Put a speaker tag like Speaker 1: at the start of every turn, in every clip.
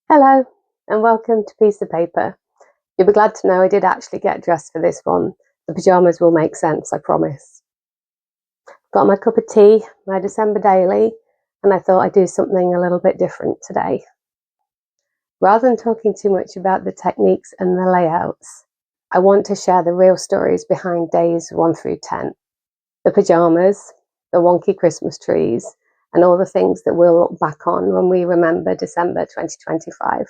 Speaker 1: Hello and welcome to Piece of Paper. You'll be glad to know I did actually get dressed for this one. The pyjamas will make sense, I promise. Got my cup of tea, my December daily, and I thought I'd do something a little bit different today. Rather than talking too much about the techniques and the layouts, I want to share the real stories behind days 1 through 10. The pyjamas, the wonky Christmas trees, and all the things that we'll look back on when we remember December 2025.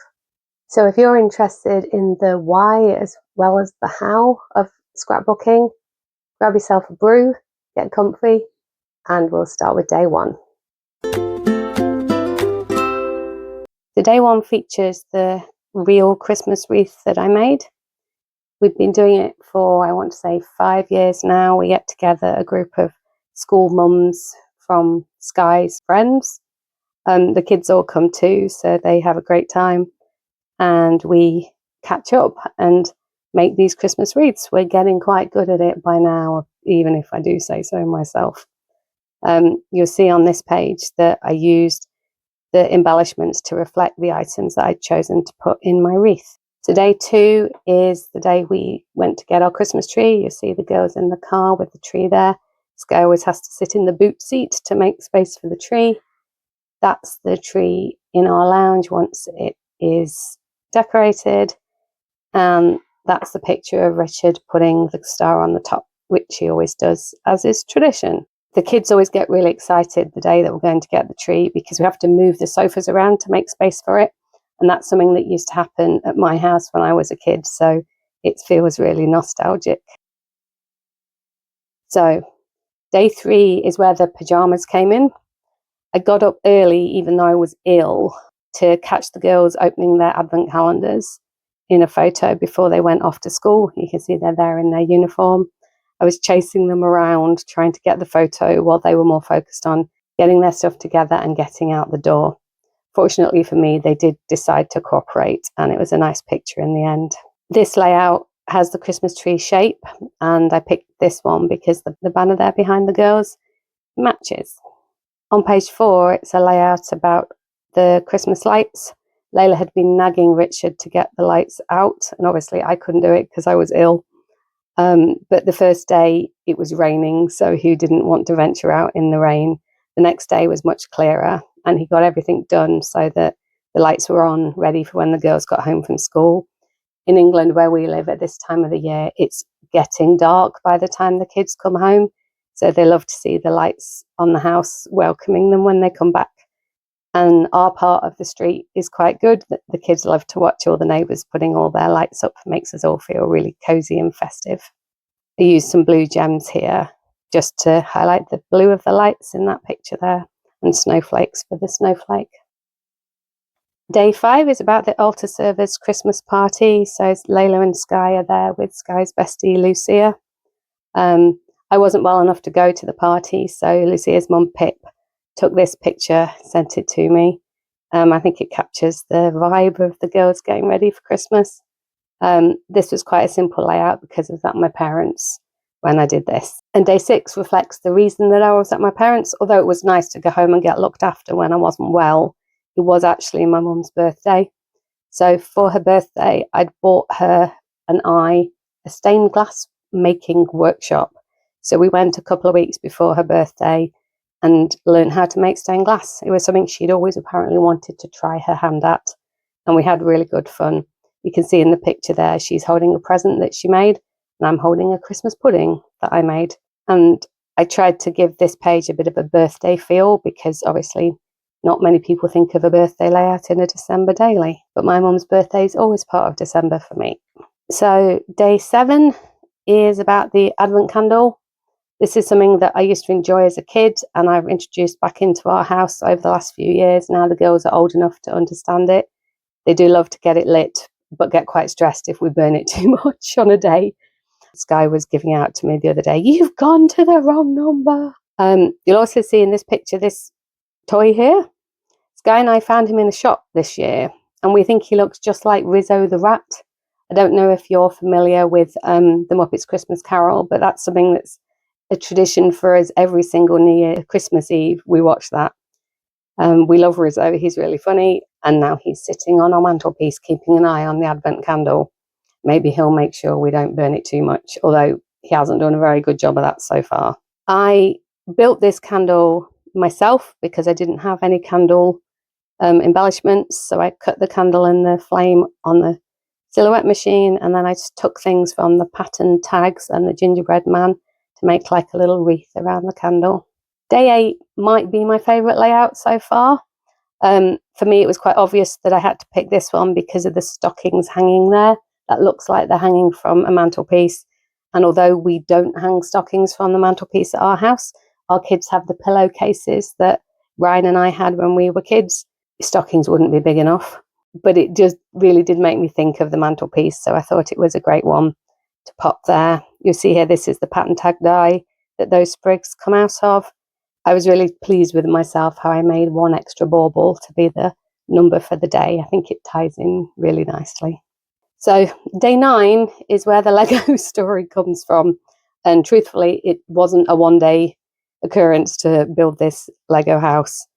Speaker 1: So if you're interested in the why as well as the how of scrapbooking, grab yourself a brew, get comfy, and we'll start with day one. So day one features the real Christmas wreath that I made. We've been doing it for, I want to say, 5 years now. We get together a group of school mums from Sky's friends. The kids all come too, so they have a great time. And we catch up and make these Christmas wreaths. We're getting quite good at it by now, even if I do say so myself. You'll see on this page that I used the embellishments to reflect the items that I'd chosen to put in my wreath. So day 2 is the day we went to get our Christmas tree. You see the girls in the car with the tree there. Sky always has to sit in the boot seat to make space for the tree. That's the tree in our lounge once it is decorated, and that's the picture of Richard putting the star on the top, which he always does, as is tradition. The kids always get really excited the day that we're going to get the tree because we have to move the sofas around to make space for it, and that's something that used to happen at my house when I was a kid, so it feels really nostalgic. So day 3 is where the pyjamas came in. I got up early, even though I was ill, to catch the girls opening their advent calendars in a photo before they went off to school. You can see they're there in their uniform. I was chasing them around, trying to get the photo while they were more focused on getting their stuff together and getting out the door. Fortunately for me, they did decide to cooperate, and it was a nice picture in the end. This layout has the Christmas tree shape, and I picked this one because the banner there behind the girls matches. On page 4, it's a layout about the Christmas lights. Layla had been nagging Richard to get the lights out, and obviously I couldn't do it because I was ill. But the first day it was raining, so he didn't want to venture out in the rain. The next day was much clearer, and he got everything done so that the lights were on, ready for when the girls got home from school. In England, where we live at this time of the year, it's getting dark by the time the kids come home. So they love to see the lights on the house welcoming them when they come back. And our part of the street is quite good. The kids love to watch all the neighbours putting all their lights up. It makes us all feel really cosy and festive. I used some blue gems here just to highlight the blue of the lights in that picture there, and snowflakes for the snowflake. Day 5 is about the altar server's Christmas party. So Layla and Sky are there with Sky's bestie, Lucia. I wasn't well enough to go to the party, so Lucia's mum, Pip, took this picture, sent it to me. I think it captures the vibe of the girls getting ready for Christmas. This was quite a simple layout because I was at my parents' when I did this. And day 6 reflects the reason that I was at my parents', although it was nice to go home and get looked after when I wasn't well. It was actually my mum's birthday. So for her birthday, I'd bought her and I a stained glass making workshop. So we went a couple of weeks before her birthday and learned how to make stained glass. It was something she'd always apparently wanted to try her hand at, and we had really good fun. You can see in the picture there, she's holding a present that she made, and I'm holding a Christmas pudding that I made. And I tried to give this page a bit of a birthday feel because obviously not many people think of a birthday layout in a December daily, but my mum's birthday is always part of December for me. So day 7 is about the Advent candle. This is something that I used to enjoy as a kid, and I've introduced back into our house over the last few years. Now the girls are old enough to understand it. They do love to get it lit, but get quite stressed if we burn it too much on a day. Sky was giving out to me the other day, "You've gone to the wrong number." You'll also see in this picture this toy here. Sky and I found him in a shop this year, and we think he looks just like Rizzo the Rat. I don't know if you're familiar with the Muppets Christmas Carol, but that's something that's a tradition for us every single New Year, Christmas Eve. We watch that. We love Rizzo. He's really funny. and now he's sitting on our mantelpiece keeping an eye on the Advent candle. Maybe he'll make sure we don't burn it too much, although he hasn't done a very good job of that so far. I built this candle myself because I didn't have any candle embellishments, so I cut the candle and the flame on the silhouette machine, and then I just took things from the pattern tags and the gingerbread man to make like a little wreath around the candle. Day 8 might be my favourite layout so far. For me, it was quite obvious that I had to pick this one because of the stockings hanging there. That looks like they're hanging from a mantelpiece. And although we don't hang stockings from the mantelpiece at our house, our kids have the pillowcases that Ryan and I had when we were kids. Stockings wouldn't be big enough. But it just really did make me think of the mantelpiece. So I thought it was a great one to pop there. You'll see here, this is the pattern tag die that those sprigs come out of. I was really pleased with myself how I made one extra bauble to be the number for the day. I think it ties in really nicely. So day 9 is where the Lego story comes from. And truthfully, it wasn't a one-day occurrence to build this Lego house.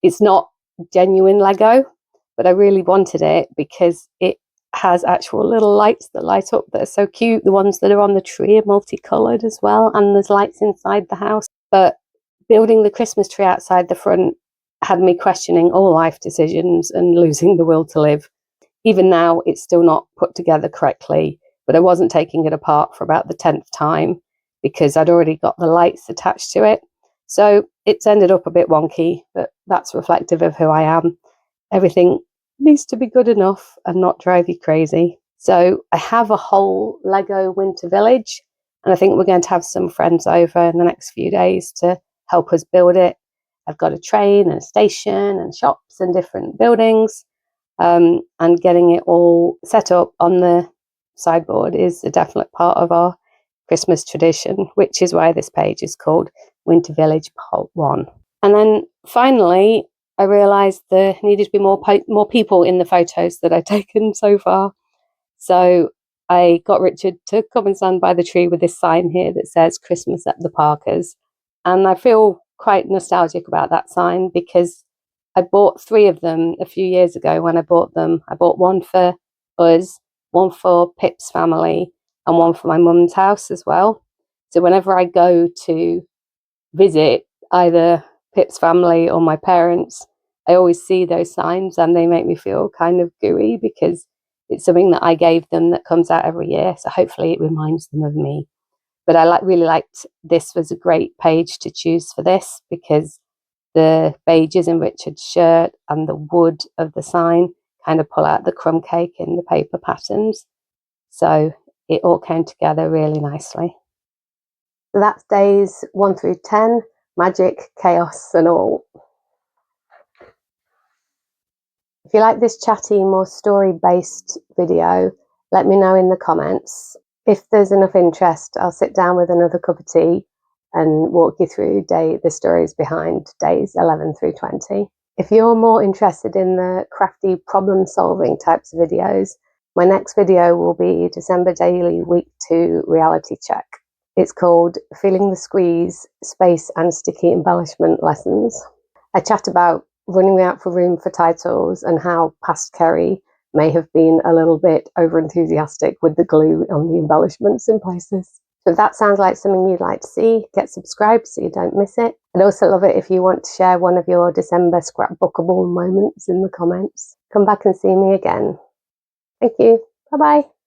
Speaker 1: It's not genuine Lego, but I really wanted it because it has actual little lights that light up that are so cute. The ones that are on the tree are multicolored as well, and there's lights inside the house. But building the Christmas tree outside the front had me questioning all life decisions and losing the will to live. Even now, it's still not put together correctly, but I wasn't taking it apart for about the 10th time because I'd already got the lights attached to it. So it's ended up a bit wonky, but that's reflective of who I am. Everything needs to be good enough and not drive you crazy. So I have a whole Lego winter village, and I think we're going to have some friends over in the next few days to help us build it. I've got a train and a station and shops and different buildings. And getting it all set up on the sideboard is a definite part of our Christmas tradition, which is why this page is called Winter Village Part 1. And then finally, I realised there needed to be more people in the photos that I've taken so far. So I got Richard to come and stand by the tree with this sign here that says Christmas at the Parkers. And I feel quite nostalgic about that sign because I bought 3 of them a few years ago when I bought them. I bought one for us, one for Pip's family, and one for my mum's house as well. So whenever I go to visit either Pip's family or my parents, I always see those signs and they make me feel kind of gooey because it's something that I gave them that comes out every year. So hopefully it reminds them of me. But I really liked this. Was a great page to choose for this because the beiges in Richard's shirt and the wood of the sign kind of pull out the crumb cake in the paper patterns. So it all came together really nicely. So that's days 1 through 10, magic, chaos and all. If you like this chatty, more story-based video, let me know in the comments. If there's enough interest, I'll sit down with another cup of tea and walk you through the stories behind days 11 through 20. If you're more interested in the crafty problem-solving types of videos, my next video will be December Daily Week 2 Reality Check. It's called Feeling the Squeeze, Space and Sticky Embellishment Lessons. I chat about running out for room for titles and how past Kerry may have been a little bit over-enthusiastic with the glue on the embellishments in places. So if that sounds like something you'd like to see, get subscribed so you don't miss it. I'd also love it if you want to share one of your December scrapbookable moments in the comments. Come back and see me again. Thank you. Bye-bye.